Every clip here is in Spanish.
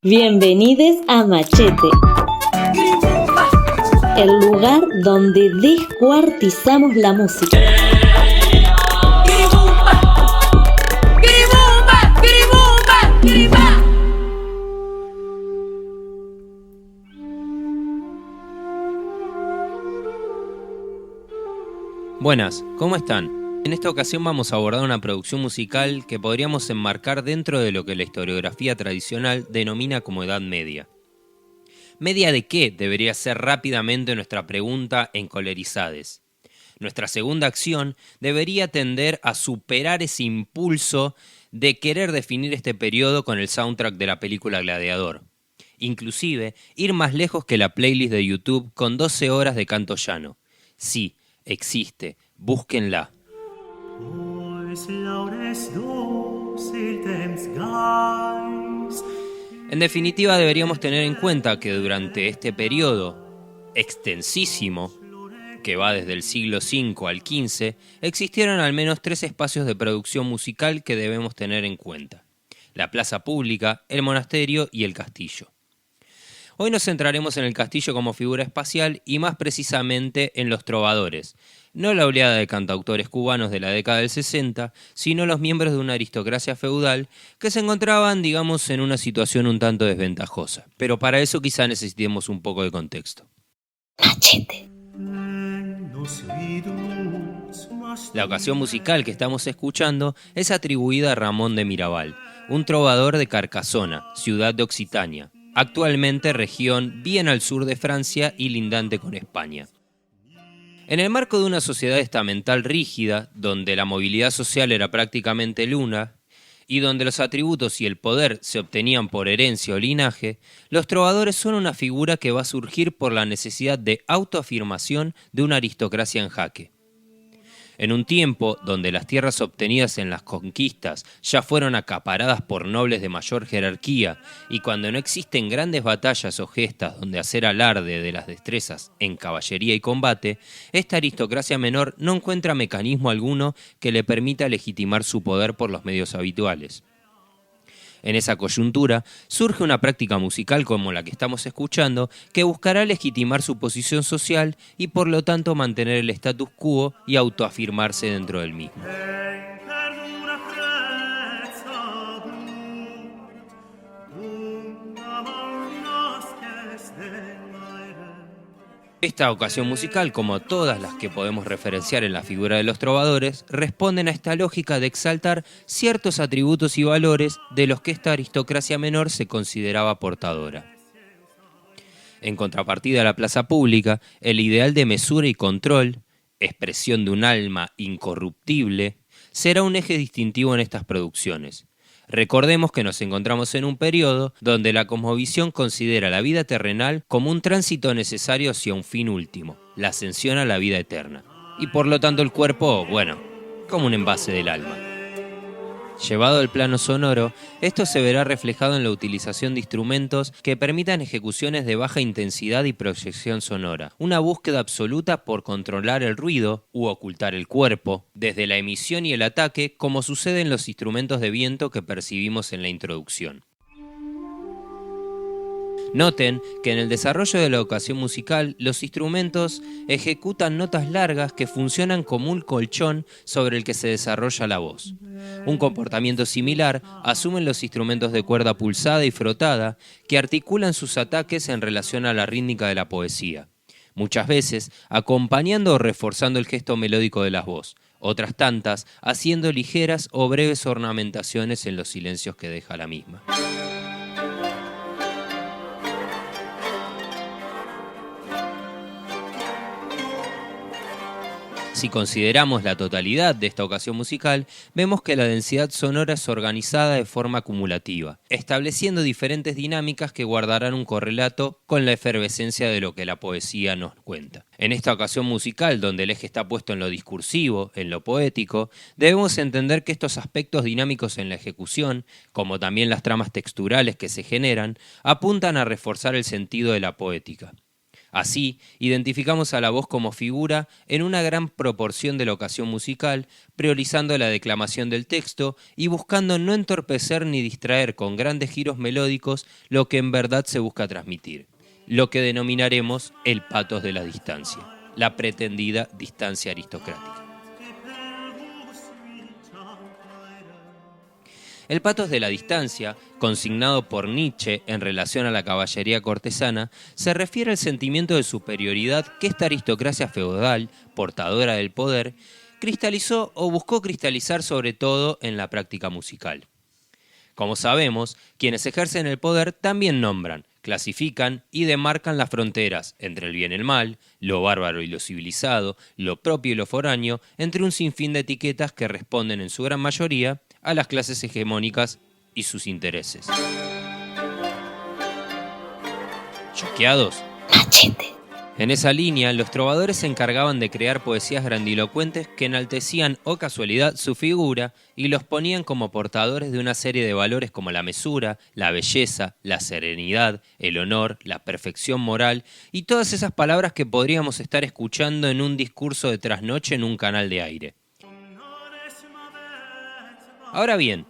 Bienvenidos a Machete, el lugar donde descuartizamos la música. Buenas, ¿cómo están? En esta ocasión vamos a abordar una producción musical que podríamos enmarcar dentro de lo que la historiografía tradicional denomina como Edad Media. ¿Media de qué? Debería ser rápidamente nuestra pregunta en Colerizades. Nuestra segunda acción debería tender a superar ese impulso de querer definir este periodo con el soundtrack de la película Gladiador. Inclusive, ir más lejos que la playlist de YouTube con 12 horas de canto llano. Sí, existe, búsquenla. En definitiva, deberíamos tener en cuenta que durante este periodo extensísimo, que va desde el siglo V al XV, existieron al menos 3 espacios de producción musical que debemos tener en cuenta: la plaza pública, el monasterio y el castillo. Hoy nos centraremos en el castillo como figura espacial y más precisamente en los trovadores, no la oleada de cantautores cubanos de la década del 60, sino los miembros de una aristocracia feudal que se encontraban, digamos, en una situación un tanto desventajosa. Pero para eso quizá necesitemos un poco de contexto. Machete. La ocasión musical que estamos escuchando es atribuida a Ramón de Mirabal, un trovador de Carcassona, ciudad de Occitania, actualmente región bien al sur de Francia y lindante con España. En el marco de una sociedad estamental rígida, donde la movilidad social era prácticamente nula, y donde los atributos y el poder se obtenían por herencia o linaje, los trovadores son una figura que va a surgir por la necesidad de autoafirmación de una aristocracia en jaque. En un tiempo donde las tierras obtenidas en las conquistas ya fueron acaparadas por nobles de mayor jerarquía y cuando no existen grandes batallas o gestas donde hacer alarde de las destrezas en caballería y combate, esta aristocracia menor no encuentra mecanismo alguno que le permita legitimar su poder por los medios habituales. En esa coyuntura surge una práctica musical como la que estamos escuchando que buscará legitimar su posición social y por lo tanto mantener el status quo y autoafirmarse dentro del mismo. Esta ocasión musical, como todas las que podemos referenciar en la figura de los trovadores, responden a esta lógica de exaltar ciertos atributos y valores de los que esta aristocracia menor se consideraba portadora. En contrapartida a la plaza pública, el ideal de mesura y control, expresión de un alma incorruptible, será un eje distintivo en estas producciones. Recordemos que nos encontramos en un periodo donde la cosmovisión considera la vida terrenal como un tránsito necesario hacia un fin último, la ascensión a la vida eterna. Y por lo tanto el cuerpo, como un envase del alma. Llevado al plano sonoro, esto se verá reflejado en la utilización de instrumentos que permitan ejecuciones de baja intensidad y proyección sonora, una búsqueda absoluta por controlar el ruido u ocultar el cuerpo, desde la emisión y el ataque, como sucede en los instrumentos de viento que percibimos en la introducción. Noten que en el desarrollo de la ocasión musical, los instrumentos ejecutan notas largas que funcionan como un colchón sobre el que se desarrolla la voz. Un comportamiento similar asumen los instrumentos de cuerda pulsada y frotada, que articulan sus ataques en relación a la rítmica de la poesía, muchas veces acompañando o reforzando el gesto melódico de la voz, otras tantas haciendo ligeras o breves ornamentaciones en los silencios que deja la misma. Si consideramos la totalidad de esta ocasión musical, vemos que la densidad sonora es organizada de forma acumulativa, estableciendo diferentes dinámicas que guardarán un correlato con la efervescencia de lo que la poesía nos cuenta. En esta ocasión musical, donde el eje está puesto en lo discursivo, en lo poético, debemos entender que estos aspectos dinámicos en la ejecución, como también las tramas texturales que se generan, apuntan a reforzar el sentido de la poética. Así, identificamos a la voz como figura en una gran proporción de la ocasión musical, priorizando la declamación del texto y buscando no entorpecer ni distraer con grandes giros melódicos lo que en verdad se busca transmitir, lo que denominaremos el pathos de la distancia, la pretendida distancia aristocrática. El pathos de la distancia, consignado por Nietzsche en relación a la caballería cortesana, se refiere al sentimiento de superioridad que esta aristocracia feudal, portadora del poder, cristalizó o buscó cristalizar sobre todo en la práctica musical. Como sabemos, quienes ejercen el poder también nombran, clasifican y demarcan las fronteras entre el bien y el mal, lo bárbaro y lo civilizado, lo propio y lo foráneo, entre un sinfín de etiquetas que responden en su gran mayoría a las clases hegemónicas y sus intereses. ¿Choqueados? Machete. En esa línea, los trovadores se encargaban de crear poesías grandilocuentes que enaltecían, o casualidad, su figura y los ponían como portadores de una serie de valores como la mesura, la belleza, la serenidad, el honor, la perfección moral y todas esas palabras que podríamos estar escuchando en un discurso de trasnoche en un canal de aire. Ahora bien,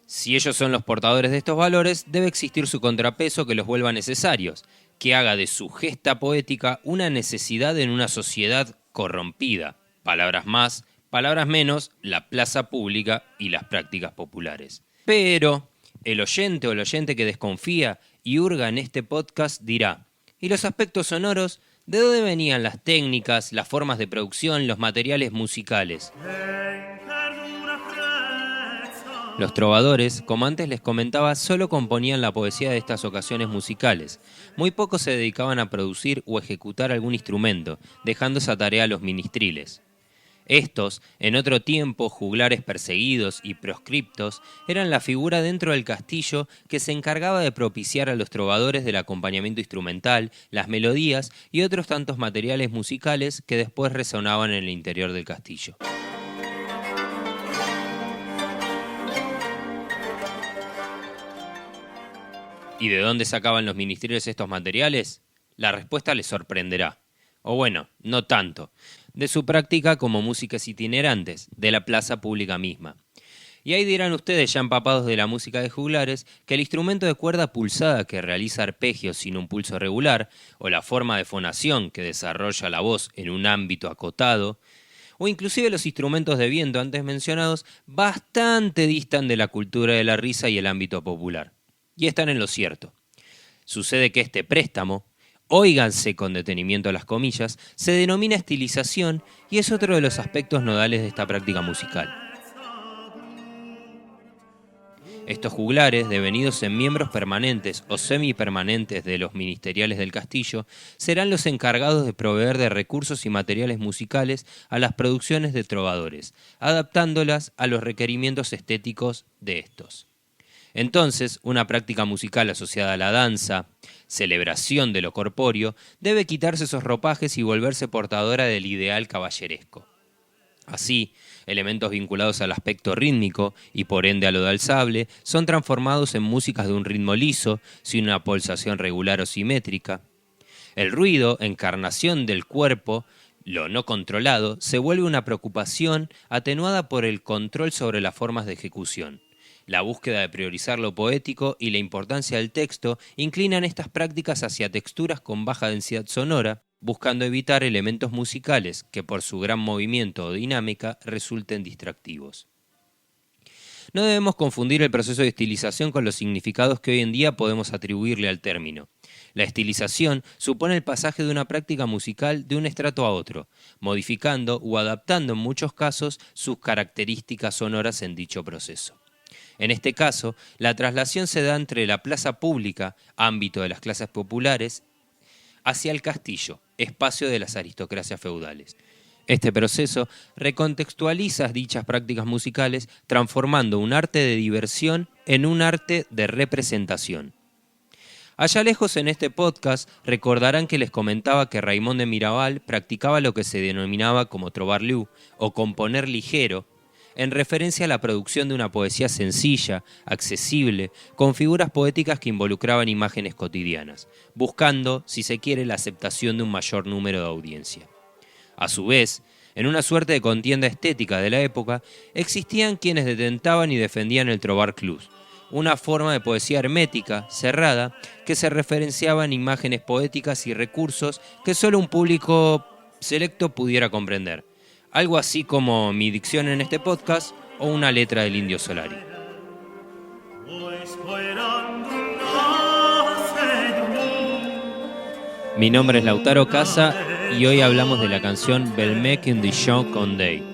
si ellos son los portadores de estos valores, debe existir su contrapeso que los vuelva necesarios, que haga de su gesta poética una necesidad en una sociedad corrompida. Palabras más, palabras menos, la plaza pública y las prácticas populares. Pero el oyente o el oyente que desconfía y hurga en este podcast dirá, ¿y los aspectos sonoros? ¿De dónde venían las técnicas, las formas de producción, los materiales musicales? Los trovadores, como antes les comentaba, solo componían la poesía de estas ocasiones musicales. Muy pocos se dedicaban a producir o ejecutar algún instrumento, dejando esa tarea a los ministriles. Estos, en otro tiempo, juglares perseguidos y proscriptos, eran la figura dentro del castillo que se encargaba de propiciar a los trovadores del acompañamiento instrumental, las melodías y otros tantos materiales musicales que después resonaban en el interior del castillo. ¿Y de dónde sacaban los ministerios estos materiales? La respuesta les sorprenderá. O bueno, no tanto. De su práctica como músicas itinerantes, de la plaza pública misma. Y ahí dirán ustedes, ya empapados de la música de juglares, que el instrumento de cuerda pulsada que realiza arpegios sin un pulso regular, o la forma de fonación que desarrolla la voz en un ámbito acotado, o inclusive los instrumentos de viento antes mencionados, bastante distan de la cultura de la risa y el ámbito popular. Y están en lo cierto. Sucede que este préstamo, óiganse con detenimiento las comillas, se denomina estilización y es otro de los aspectos nodales de esta práctica musical. Estos juglares, devenidos en miembros permanentes o semipermanentes de los ministeriales del castillo, serán los encargados de proveer de recursos y materiales musicales a las producciones de trovadores, adaptándolas a los requerimientos estéticos de estos. Entonces, una práctica musical asociada a la danza, celebración de lo corpóreo, debe quitarse esos ropajes y volverse portadora del ideal caballeresco. Así, elementos vinculados al aspecto rítmico y por ende a lo danzable son transformados en músicas de un ritmo liso, sin una pulsación regular o simétrica. El ruido, encarnación del cuerpo, lo no controlado, se vuelve una preocupación atenuada por el control sobre las formas de ejecución. La búsqueda de priorizar lo poético y la importancia del texto inclinan estas prácticas hacia texturas con baja densidad sonora, buscando evitar elementos musicales que por su gran movimiento o dinámica resulten distractivos. No debemos confundir el proceso de estilización con los significados que hoy en día podemos atribuirle al término. La estilización supone el pasaje de una práctica musical de un estrato a otro, modificando o adaptando en muchos casos sus características sonoras en dicho proceso. En este caso, la traslación se da entre la plaza pública, ámbito de las clases populares, hacia el castillo, espacio de las aristocracias feudales. Este proceso recontextualiza dichas prácticas musicales, transformando un arte de diversión en un arte de representación. Allá lejos en este podcast recordarán que les comentaba que Raimon de Mirabal practicaba lo que se denominaba como trobar lieu, o componer ligero, en referencia a la producción de una poesía sencilla, accesible, con figuras poéticas que involucraban imágenes cotidianas, buscando, si se quiere, la aceptación de un mayor número de audiencia. A su vez, en una suerte de contienda estética de la época, existían quienes detentaban y defendían el trobar clus, una forma de poesía hermética, cerrada, que se referenciaba en imágenes poéticas y recursos que solo un público selecto pudiera comprender. Algo así como mi dicción en este podcast o una letra del Indio Solari. Mi nombre es Lautaro Casa y hoy hablamos de la canción Belmec en Dijon Condé.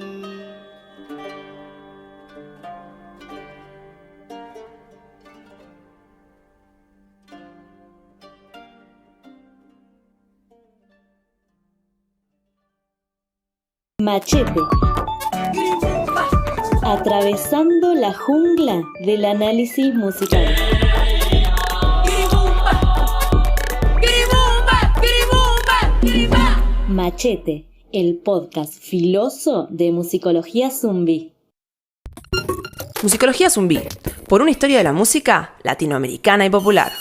Machete. Atravesando la jungla del análisis musical. Machete, el podcast filoso de Musicología Zumbi. Musicología Zumbi, por una historia de la música latinoamericana y popular.